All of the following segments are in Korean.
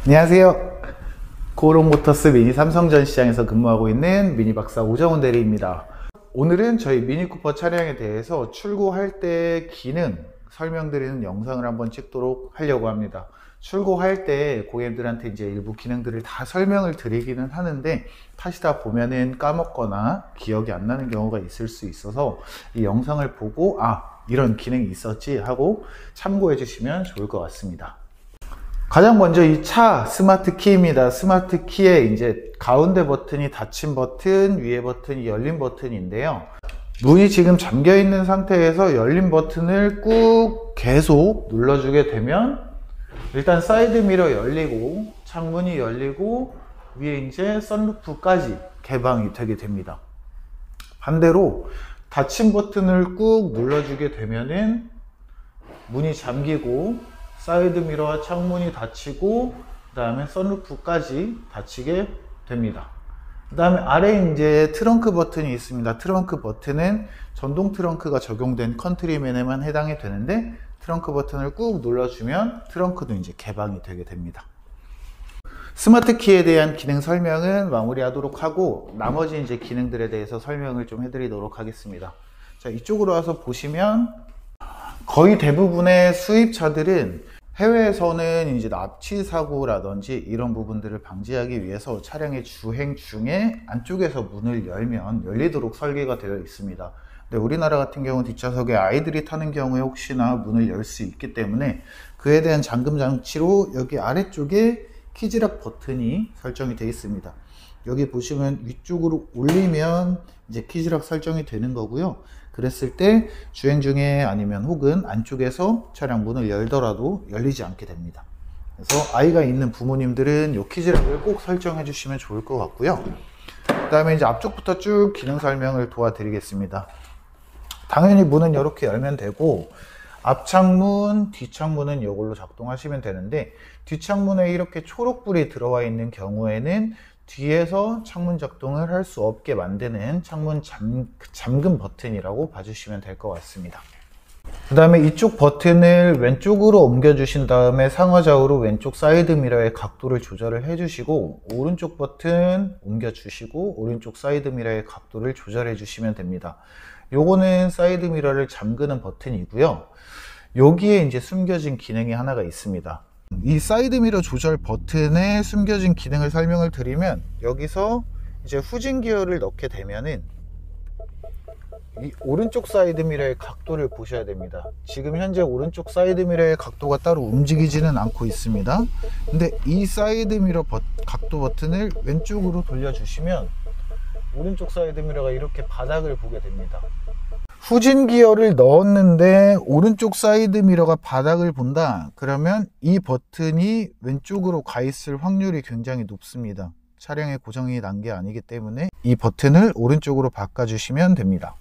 안녕하세요. 고롱모터스 미니 삼성전 시장에서 근무하고 있는 미니박사 오정훈 대리입니다. 오늘은 저희 미니쿠퍼 차량에 대해서 출고할 때 기능 설명드리는 영상을 한번 찍도록 하려고 합니다. 출고할 때 고객님들한테 이제 일부 기능들을 다 설명을 드리기는 하는데 타시다 보면은 까먹거나 기억이 안 나는 경우가 있을 수 있어서 이 영상을 보고 이런 기능이 있었지 하고 참고해 주시면 좋을 것 같습니다. 가장 먼저 이 차 스마트 키입니다. 스마트 키에 이제 가운데 버튼이 닫힌 버튼, 위에 버튼이 열린 버튼인데요. 문이 지금 잠겨 있는 상태에서 열린 버튼을 꾹 계속 눌러주게 되면 일단 사이드 미러 열리고 창문이 열리고 위에 이제 선루프까지 개방이 되게 됩니다. 반대로 닫힌 버튼을 꾹 눌러주게 되면은 문이 잠기고 사이드 미러와 창문이 닫히고 그 다음에 선루프까지 닫히게 됩니다. 그 다음에 아래에 이제 트렁크 버튼이 있습니다. 트렁크 버튼은 전동 트렁크가 적용된 컨트리맨에만 해당이 되는데 트렁크 버튼을 꾹 눌러주면 트렁크도 이제 개방이 되게 됩니다. 스마트 키에 대한 기능 설명은 마무리하도록 하고 나머지 이제 기능들에 대해서 설명을 좀 해드리도록 하겠습니다. 자, 이쪽으로 와서 보시면 거의 대부분의 수입차들은 해외에서는 이제 납치 사고라든지 이런 부분들을 방지하기 위해서 차량의 주행 중에 안쪽에서 문을 열면 열리도록 설계가 되어 있습니다. 근데 우리나라 같은 경우는 뒷좌석에 아이들이 타는 경우에 혹시나 문을 열 수 있기 때문에 그에 대한 잠금 장치로 여기 아래쪽에 키즈락 버튼이 설정이 되어 있습니다. 여기 보시면 위쪽으로 올리면 이제 키즈락 설정이 되는 거고요. 그랬을 때 주행 중에 아니면 혹은 안쪽에서 차량 문을 열더라도 열리지 않게 됩니다. 그래서 아이가 있는 부모님들은 이 키즈락을 꼭 설정해 주시면 좋을 것 같고요. 그 다음에 이제 앞쪽부터 쭉 기능 설명을 도와드리겠습니다. 당연히 문은 이렇게 열면 되고 앞창문, 뒷창문은 이걸로 작동하시면 되는데 뒷창문에 이렇게 초록불이 들어와 있는 경우에는 뒤에서 창문 작동을 할 수 없게 만드는 창문 잠금 버튼이라고 봐주시면 될 것 같습니다. 그 다음에 이쪽 버튼을 왼쪽으로 옮겨 주신 다음에 상하좌우로 왼쪽 사이드 미러의 각도를 조절을 해 주시고 오른쪽 버튼 옮겨 주시고 오른쪽 사이드 미러의 각도를 조절해 주시면 됩니다. 요거는 사이드 미러를 잠그는 버튼이고요. 여기에 이제 숨겨진 기능이 하나가 있습니다. 이 사이드 미러 조절 버튼에 숨겨진 기능을 설명을 드리면 여기서 이제 후진 기어를 넣게 되면은 이 오른쪽 사이드 미러의 각도를 보셔야 됩니다. 지금 현재 오른쪽 사이드 미러의 각도가 따로 움직이지는 않고 있습니다. 근데 이 사이드 미러 각도 버튼을 왼쪽으로 돌려주시면 오른쪽 사이드 미러가 이렇게 바닥을 보게 됩니다. 후진 기어를 넣었는데 오른쪽 사이드 미러가 바닥을 본다 그러면 이 버튼이 왼쪽으로 가 있을 확률이 굉장히 높습니다. 차량에 고정이 난 게 아니기 때문에 이 버튼을 오른쪽으로 바꿔 주시면 됩니다.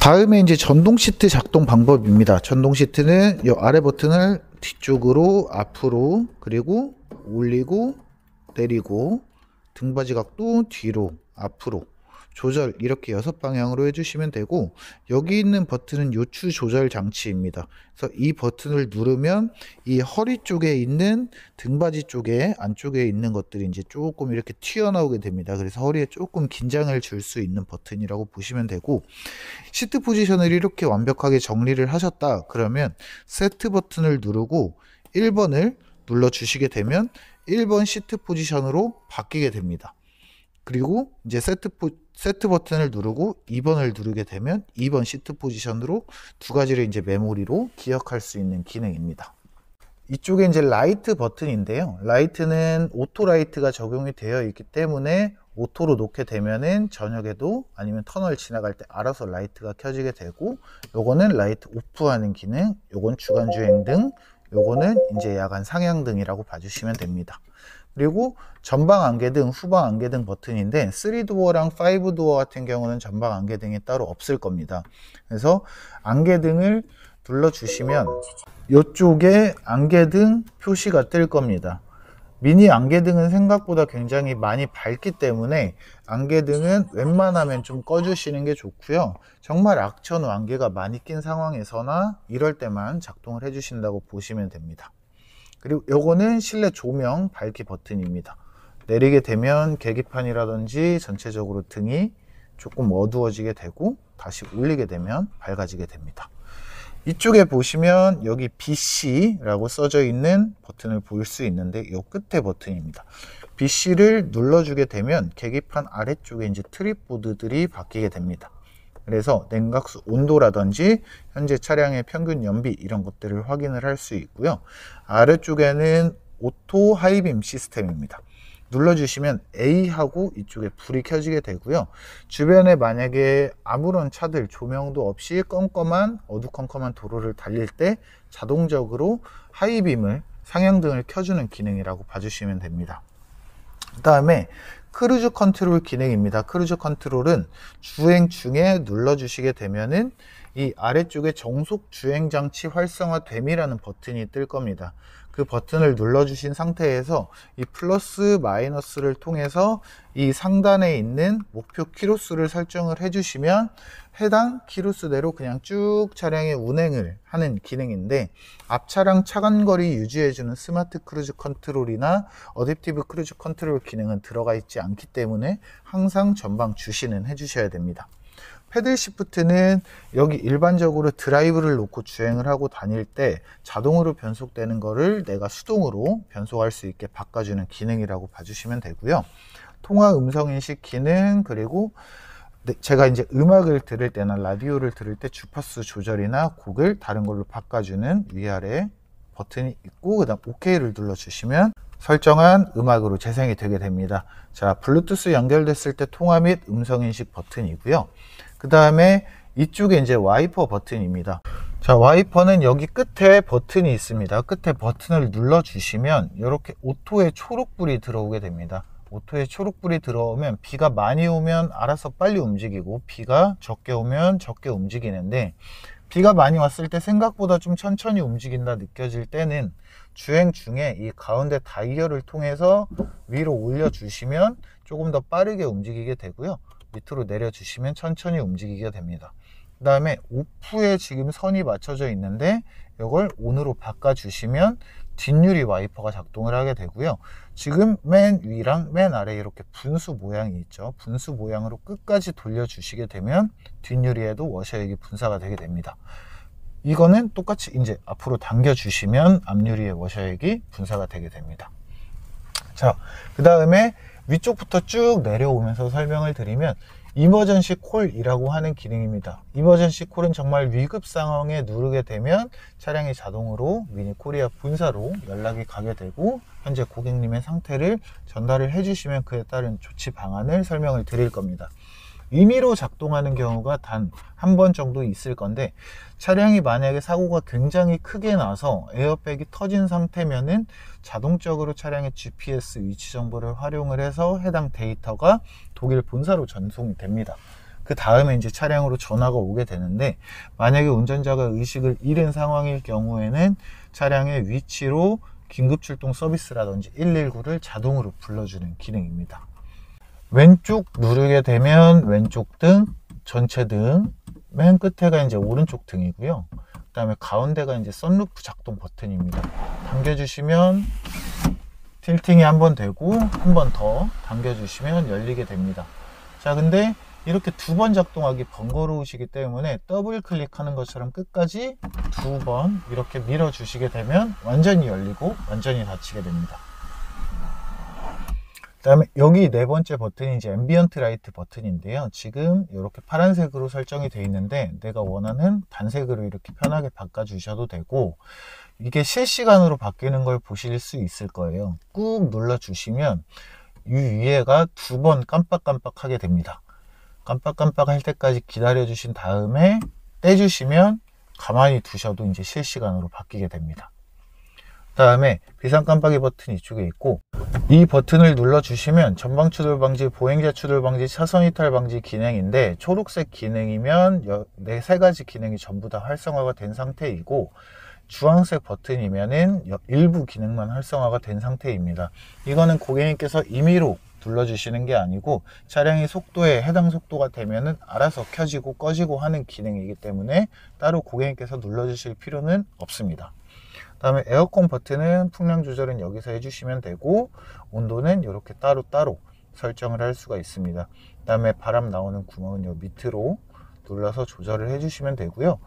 다음에 이제 전동 시트 작동 방법입니다. 전동 시트는 이 아래 버튼을 뒤쪽으로 앞으로 그리고 올리고 내리고 등받이 각도 뒤로 앞으로 조절 이렇게 6방향으로 해주시면 되고 여기 있는 버튼은 요추 조절 장치입니다. 그래서 이 버튼을 누르면 이 허리 쪽에 있는 등받이 쪽에 안쪽에 있는 것들이 이제 조금 이렇게 튀어나오게 됩니다. 그래서 허리에 조금 긴장을 줄 수 있는 버튼이라고 보시면 되고 시트 포지션을 이렇게 완벽하게 정리를 하셨다 그러면 세트 버튼을 누르고 1번을 눌러 주시게 되면 1번 시트 포지션으로 바뀌게 됩니다. 그리고 이제 세트 버튼을 누르고 2번을 누르게 되면 2번 시트 포지션으로 두 가지를 이제 메모리로 기억할 수 있는 기능입니다. 이쪽에 이제 라이트 버튼인데요. 라이트는 오토 라이트가 적용이 되어 있기 때문에 오토로 놓게 되면은 저녁에도 아니면 터널 지나갈 때 알아서 라이트가 켜지게 되고 요거는 라이트 오프하는 기능, 요건 주간 주행등, 요거는 이제 야간 상향등이라고 봐주시면 됩니다. 그리고 전방 안개등, 후방 안개등 버튼인데 3도어랑 5도어 같은 경우는 전방 안개등이 따로 없을 겁니다. 그래서 안개등을 눌러주시면 이쪽에 안개등 표시가 뜰 겁니다. 미니 안개등은 생각보다 굉장히 많이 밝기 때문에 안개등은 웬만하면 좀 꺼주시는 게 좋고요. 정말 악천후 안개가 많이 낀 상황에서나 이럴 때만 작동을 해주신다고 보시면 됩니다. 그리고 요거는 실내 조명 밝기 버튼입니다. 내리게 되면 계기판이라든지 전체적으로 등이 조금 어두워지게 되고 다시 올리게 되면 밝아지게 됩니다. 이쪽에 보시면 여기 BC라고 써져 있는 버튼을 볼 수 있는데 이 끝에 버튼입니다. BC를 눌러주게 되면 계기판 아래쪽에 이제 트립보드들이 바뀌게 됩니다. 그래서 냉각수 온도라든지 현재 차량의 평균 연비 이런 것들을 확인을 할 수 있고요. 아래쪽에는 오토 하이빔 시스템입니다. 눌러주시면 A하고 이쪽에 불이 켜지게 되고요. 주변에 만약에 아무런 차들 조명도 없이 껌껌한 어두컴컴한 도로를 달릴 때 자동적으로 하이빔을 상향등을 켜주는 기능이라고 봐주시면 됩니다. 그 다음에 크루즈 컨트롤 기능입니다. 크루즈 컨트롤은 주행 중에 눌러주시게 되면은 이 아래쪽에 정속 주행 장치 활성화됨이라는 버튼이 뜰 겁니다. 그 버튼을 눌러주신 상태에서 이 플러스 마이너스를 통해서 이 상단에 있는 목표 키로수를 설정을 해주시면 해당 키로수대로 그냥 쭉 차량의 운행을 하는 기능인데, 앞 차량 차간거리 유지해주는 스마트 크루즈 컨트롤이나 어댑티브 크루즈 컨트롤 기능은 들어가 있지 않기 때문에 항상 전방 주시는 해주셔야 됩니다. 패들 시프트는 여기 일반적으로 드라이브를 놓고 주행을 하고 다닐 때 자동으로 변속되는 거를 내가 수동으로 변속할 수 있게 바꿔주는 기능이라고 봐주시면 되고요. 통화 음성 인식 기능, 그리고 제가 이제 음악을 들을 때나 라디오를 들을 때 주파수 조절이나 곡을 다른 걸로 바꿔주는 위아래 버튼이 있고, 그 다음 OK를 눌러주시면 설정한 음악으로 재생이 되게 됩니다. 자, 블루투스 연결됐을 때 통화 및 음성 인식 버튼이고요. 그 다음에 이쪽에 이제 와이퍼 버튼입니다. 자, 와이퍼는 여기 끝에 버튼이 있습니다. 끝에 버튼을 눌러주시면 이렇게 오토의 초록불이 들어오게 됩니다. 오토의 초록불이 들어오면 비가 많이 오면 알아서 빨리 움직이고, 비가 적게 오면 적게 움직이는데, 비가 많이 왔을 때 생각보다 좀 천천히 움직인다 느껴질 때는 주행 중에 이 가운데 다이얼을 통해서 위로 올려주시면 조금 더 빠르게 움직이게 되고요. 밑으로 내려주시면 천천히 움직이게 됩니다. 그 다음에 오프에 지금 선이 맞춰져 있는데 이걸 온으로 바꿔주시면 뒷유리 와이퍼가 작동을 하게 되고요. 지금 맨 위랑 맨 아래 이렇게 분수 모양이 있죠. 분수 모양으로 끝까지 돌려주시게 되면 뒷유리에도 워셔액이 분사가 되게 됩니다. 이거는 똑같이 이제 앞으로 당겨주시면 앞유리에 워셔액이 분사가 되게 됩니다. 자, 그 다음에 위쪽부터 쭉 내려오면서 설명을 드리면 이머전시 콜이라고 하는 기능입니다. 이머전시 콜은 정말 위급 상황에 누르게 되면 차량이 자동으로 미니코리아 본사로 연락이 가게 되고, 현재 고객님의 상태를 전달을 해주시면 그에 따른 조치 방안을 설명을 드릴 겁니다. 임의로 작동하는 경우가 단 한 번 정도 있을 건데, 차량이 만약에 사고가 굉장히 크게 나서 에어백이 터진 상태면은 자동적으로 차량의 GPS 위치 정보를 활용을 해서 해당 데이터가 독일 본사로 전송이 됩니다. 그 다음에 이제 차량으로 전화가 오게 되는데, 만약에 운전자가 의식을 잃은 상황일 경우에는 차량의 위치로 긴급출동 서비스라든지 119를 자동으로 불러주는 기능입니다. 왼쪽 누르게 되면 왼쪽 등, 전체 등, 맨 끝에가 이제 오른쪽 등이고요. 그 다음에 가운데가 이제 선루프 작동 버튼입니다. 당겨주시면 틸팅이 한 번 되고, 한 번 더 당겨주시면 열리게 됩니다. 자, 근데 이렇게 두 번 작동하기 번거로우시기 때문에 더블 클릭하는 것처럼 끝까지 두 번 이렇게 밀어주시게 되면 완전히 열리고 완전히 닫히게 됩니다. 그 다음에 여기 네 번째 버튼이 이제 앰비언트 라이트 버튼인데요. 지금 이렇게 파란색으로 설정이 되어 있는데, 내가 원하는 단색으로 이렇게 편하게 바꿔 주셔도 되고, 이게 실시간으로 바뀌는 걸 보실 수 있을 거예요. 꾹 눌러 주시면 이 위에가 두 번 깜빡깜빡 하게 됩니다. 깜빡깜빡 할 때까지 기다려 주신 다음에 떼주시면 가만히 두셔도 이제 실시간으로 바뀌게 됩니다. 그 다음에 비상 깜빡이 버튼이 이쪽에 있고, 이 버튼을 눌러 주시면 전방 추돌 방지, 보행자 추돌 방지, 차선 이탈 방지 기능인데, 초록색 기능이면 네 세 가지 기능이 전부 다 활성화가 된 상태이고, 주황색 버튼이면은 일부 기능만 활성화가 된 상태입니다. 이거는 고객님께서 임의로 눌러주시는 게 아니고, 차량의 속도에 해당 속도가 되면은 알아서 켜지고 꺼지고 하는 기능이기 때문에 따로 고객님께서 눌러주실 필요는 없습니다. 다음에 에어컨 버튼은 풍량 조절은 여기서 해주시면 되고, 온도는 이렇게 따로따로 설정을 할 수가 있습니다. 그 다음에 바람 나오는 구멍은 요 밑으로 눌러서 조절을 해주시면 되고요.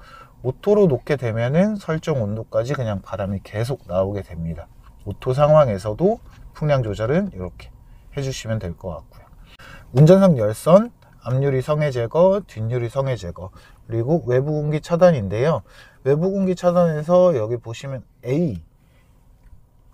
오토로 놓게 되면은 설정 온도까지 그냥 바람이 계속 나오게 됩니다. 오토 상황에서도 풍량 조절은 이렇게 해주시면 될 것 같고요. 운전석 열선, 앞유리 성해 제거, 뒷유리 성해 제거, 그리고 외부 공기 차단인데요. 외부 공기 차단에서 여기 보시면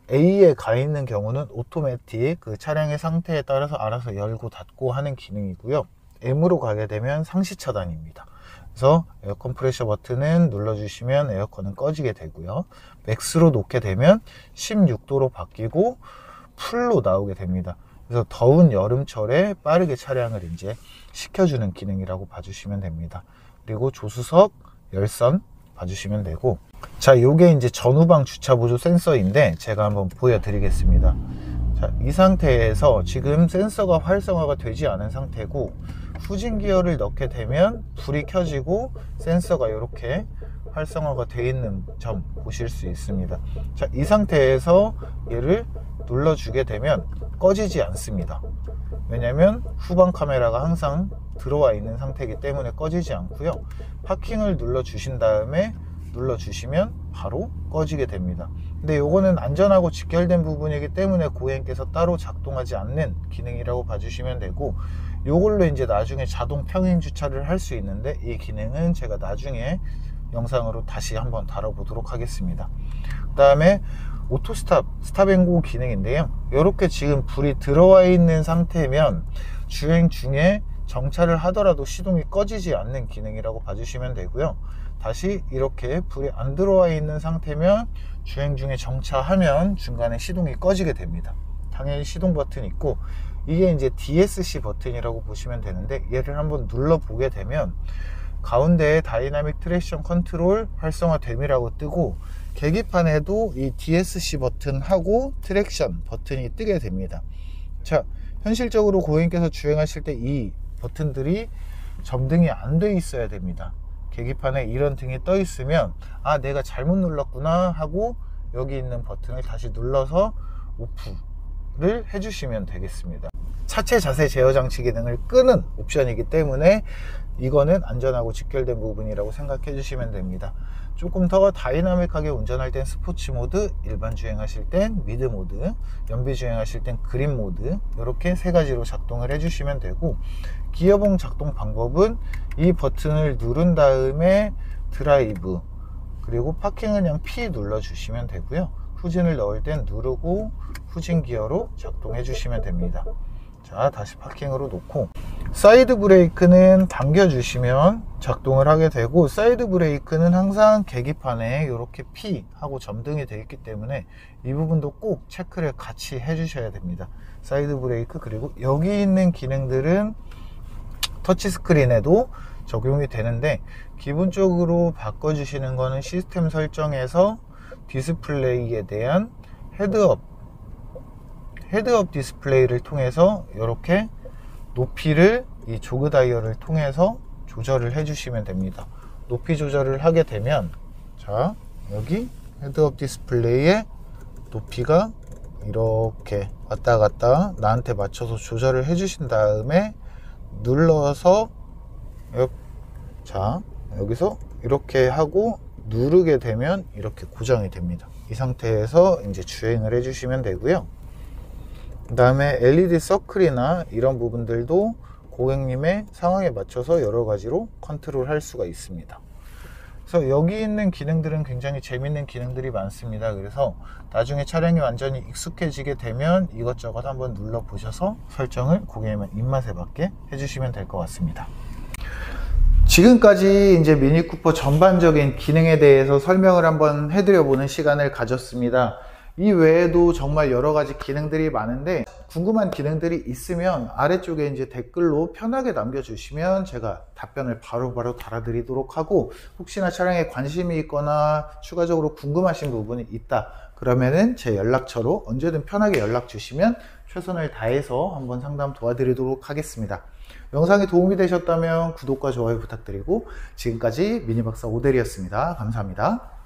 A에 가 있는 경우는 오토매틱, 그 차량의 상태에 따라서 알아서 열고 닫고 하는 기능이고요. M으로 가게 되면 상시 차단입니다. 그래서 에어컨 프레셔 버튼은 눌러주시면 에어컨은 꺼지게 되고요. 맥스로 놓게 되면 16도로 바뀌고 풀로 나오게 됩니다. 그래서 더운 여름철에 빠르게 차량을 이제 식혀주는 기능이라고 봐주시면 됩니다. 그리고 조수석 열선 봐주시면 되고, 자, 요게 이제 전후방 주차 보조 센서인데 제가 한번 보여드리겠습니다. 자, 이 상태에서 지금 센서가 활성화가 되지 않은 상태고, 후진 기어를 넣게 되면 불이 켜지고 센서가 이렇게 활성화가 되어 있는 점 보실 수 있습니다. 자, 이 상태에서 얘를 눌러주게 되면 꺼지지 않습니다. 왜냐면 후방 카메라가 항상 들어와 있는 상태이기 때문에 꺼지지 않고요. 파킹을 눌러주신 다음에 눌러주시면 바로 꺼지게 됩니다. 근데 요거는 안전하고 직결된 부분이기 때문에 고객님께서 따로 작동하지 않는 기능이라고 봐주시면 되고, 요걸로 이제 나중에 자동 평행 주차를 할 수 있는데, 이 기능은 제가 나중에 영상으로 다시 한번 다뤄보도록 하겠습니다. 그 다음에 오토 스탑앤고 기능인데요. 이렇게 지금 불이 들어와 있는 상태면 주행 중에 정차를 하더라도 시동이 꺼지지 않는 기능이라고 봐주시면 되고요. 다시 이렇게 불이 안 들어와 있는 상태면 주행 중에 정차하면 중간에 시동이 꺼지게 됩니다. 당연히 시동 버튼 있고, 이게 이제 DSC 버튼이라고 보시면 되는데, 얘를 한번 눌러 보게 되면 가운데에 다이나믹 트랙션 컨트롤 활성화됨이라고 뜨고, 계기판에도 이 DSC 버튼하고 트랙션 버튼이 뜨게 됩니다. 자, 현실적으로 고객님께서 주행하실 때 이 버튼들이 점등이 안 돼 있어야 됩니다. 계기판에 이런 등이 떠 있으면 아, 내가 잘못 눌렀구나 하고 여기 있는 버튼을 다시 눌러서 오프를 해주시면 되겠습니다. 차체 자세 제어 장치 기능을 끄는 옵션이기 때문에 이거는 안전하고 직결된 부분이라고 생각해 주시면 됩니다. 조금 더 다이나믹하게 운전할 땐 스포츠 모드, 일반 주행하실 땐 미드 모드, 연비 주행하실 땐 그린 모드, 이렇게 세 가지로 작동을 해주시면 되고, 기어봉 작동 방법은 이 버튼을 누른 다음에 드라이브, 그리고 파킹은 그냥 P 눌러주시면 되고요. 후진을 넣을 땐 누르고 후진 기어로 작동해 주시면 됩니다. 자, 다시 파킹으로 놓고, 사이드 브레이크는 당겨주시면 작동을 하게 되고, 사이드 브레이크는 항상 계기판에 이렇게 P 하고 점등이 되어 있기 때문에 이 부분도 꼭 체크를 같이 해주셔야 됩니다. 사이드 브레이크, 그리고 여기 있는 기능들은 터치스크린에도 적용이 되는데, 기본적으로 바꿔주시는 거는 시스템 설정에서 디스플레이에 대한 헤드업 디스플레이를 통해서 이렇게 높이를 이 조그 다이얼을 통해서 조절을 해주시면 됩니다. 높이 조절을 하게 되면, 자, 여기 헤드업 디스플레이의 높이가 이렇게 왔다 갔다 나한테 맞춰서 조절을 해주신 다음에 눌러서, 자, 여기서 이렇게 하고 누르게 되면 이렇게 고정이 됩니다. 이 상태에서 이제 주행을 해주시면 되고요. 그 다음에 LED 서클이나 이런 부분들도 고객님의 상황에 맞춰서 여러 가지로 컨트롤 할 수가 있습니다. 그래서 여기 있는 기능들은 굉장히 재밌는 기능들이 많습니다. 그래서 나중에 차량이 완전히 익숙해지게 되면 이것저것 한번 눌러 보셔서 설정을 고객님의 입맛에 맞게 해주시면 될 것 같습니다. 지금까지 이제 미니쿠퍼 전반적인 기능에 대해서 설명을 한번 해드려 보는 시간을 가졌습니다. 이 외에도 정말 여러 가지 기능들이 많은데, 궁금한 기능들이 있으면 아래쪽에 이제 댓글로 편하게 남겨주시면 제가 답변을 바로바로 달아드리도록 하고, 혹시나 차량에 관심이 있거나 추가적으로 궁금하신 부분이 있다 그러면은 제 연락처로 언제든 편하게 연락 주시면 최선을 다해서 한번 상담 도와드리도록 하겠습니다. 영상이 도움이 되셨다면 구독과 좋아요 부탁드리고, 지금까지 미니박사 오대리였습니다. 감사합니다.